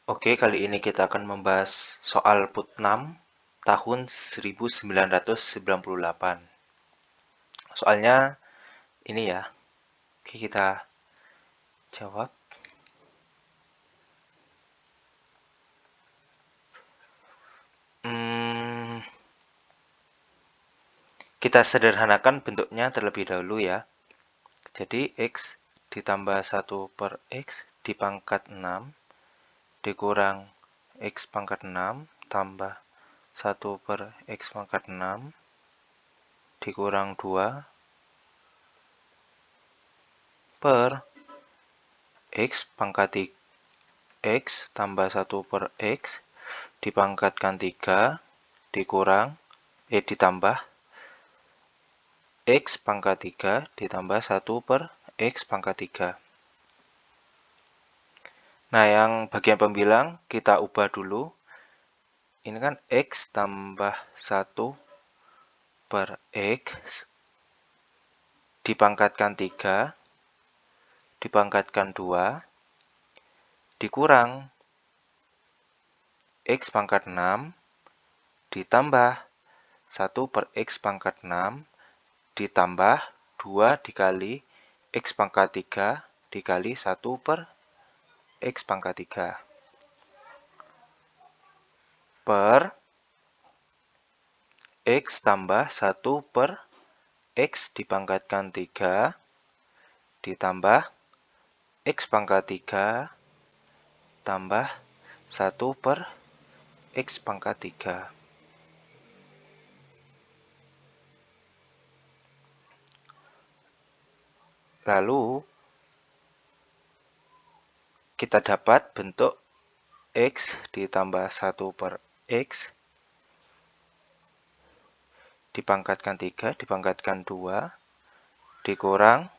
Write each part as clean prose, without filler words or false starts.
Oke, kali ini kita akan membahas soal Putnam tahun 1998. Soalnya ini ya. Oke, kita jawab. Kita sederhanakan bentuknya terlebih dahulu ya. Jadi X ditambah 1 per X dipangkat 6 dikurang X pangkat 6 tambah 1 per X pangkat 6 dikurang 2 per X pangkat 3 X tambah 1 per X dipangkatkan 3 dikurang ditambah X pangkat 3 ditambah 1 per X pangkat 3. Nah, yang bagian pembilang kita ubah dulu. Ini kan X tambah 1 per X dipangkatkan 3 dipangkatkan 2 dikurang X pangkat 6 ditambah 1 per X pangkat 6 ditambah 2 dikali X pangkat 3 dikali 1 per X pangkat 3 per X tambah 1 per X dipangkatkan 3 ditambah X pangkat 3 tambah 1 per X pangkat 3. Lalu kita dapat bentuk X ditambah 1 per X dipangkatkan 3 dipangkatkan 2 dikurang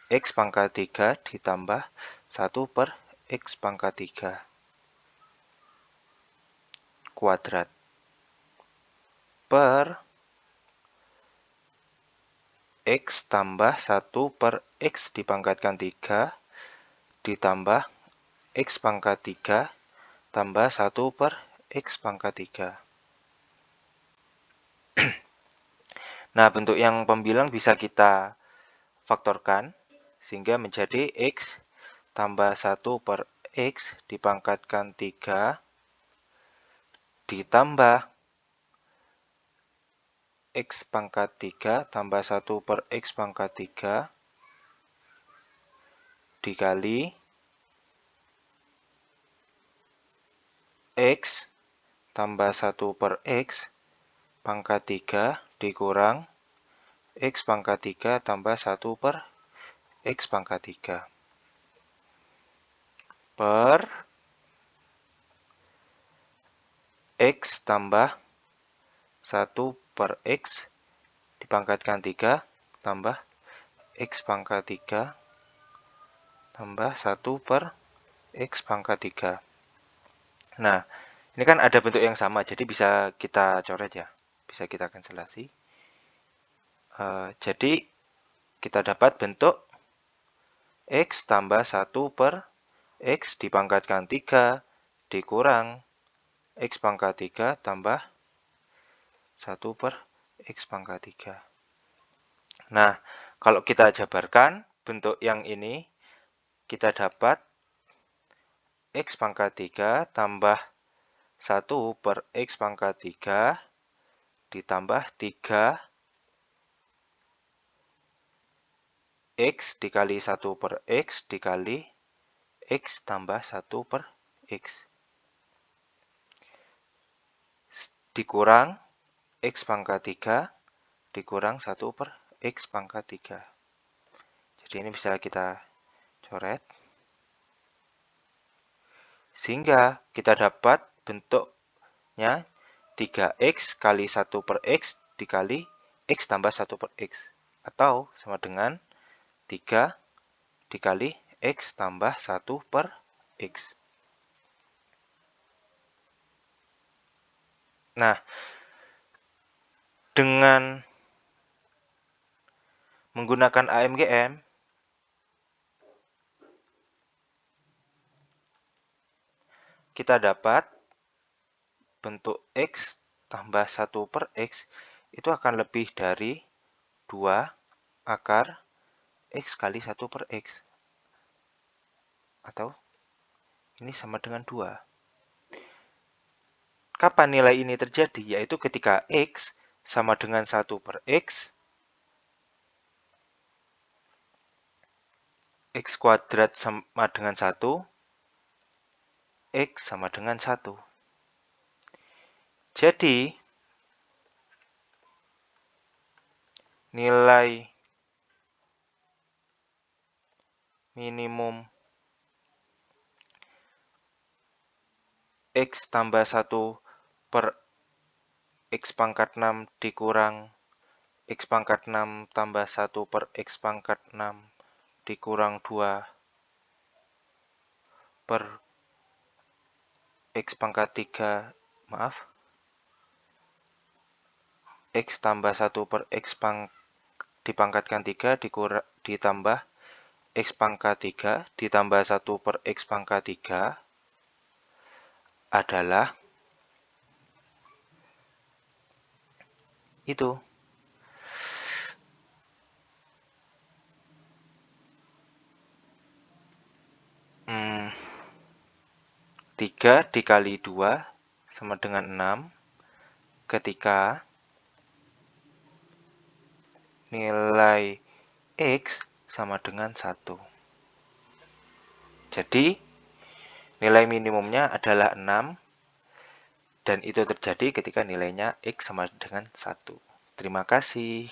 X pangkat 3 ditambah 1 per X pangkat 3 kuadrat per X tambah 1 per X dipangkatkan 3 ditambah X pangkat 3 tambah 1 per X pangkat 3. Nah, bentuk yang pembilang bisa kita faktorkan sehingga menjadi X tambah 1 per X dipangkatkan 3 ditambah X pangkat 3 tambah 1 per X pangkat 3 dikali X tambah 1 per X pangkat 3 dikurang X pangkat 3 tambah 1 per X pangkat 3 per X tambah 1 per X dipangkatkan 3 tambah X pangkat 3 tambah 1 per X pangkat 3. Nah, ini kan ada bentuk yang sama, jadi bisa kita coret ya. Bisa kita kanselasi. Jadi, kita dapat bentuk X tambah 1 per X dipangkatkan 3 dikurang X pangkat 3 tambah 1 per X pangkat 3. Nah, kalau kita jabarkan bentuk yang ini, kita dapat X pangkat 3 tambah 1 per X pangkat 3 ditambah 3 X dikali 1 per X dikali X tambah 1 per X dikurang X pangkat 3 dikurang 1 per X pangkat 3. Jadi ini bisa kita coret. Sehingga kita dapat bentuknya 3X kali 1 per X dikali X tambah 1 per X. Atau sama dengan 3 dikali X tambah 1 per X. Nah, dengan menggunakan AMGM, kita dapat bentuk X tambah 1 per X itu akan lebih dari 2 akar X kali 1 per X. Atau ini sama dengan 2. Kapan nilai ini terjadi? Yaitu ketika X sama dengan 1 per X, X kuadrat sama dengan 1, X sama dengan 1. Jadi, nilai minimum X tambah 1 per X pangkat 6 dikurang X pangkat 6 tambah 1 per X pangkat 6 dikurang 2 per X pangkat 3, X tambah 1 per X dipangkatkan 3 ditambah X pangkat 3 ditambah 1 per X pangkat 3 adalah itu. 3 dikali 2 sama dengan 6 ketika nilai X sama dengan 1. Jadi, nilai minimumnya adalah 6 dan itu terjadi ketika nilainya X sama dengan 1. Terima kasih.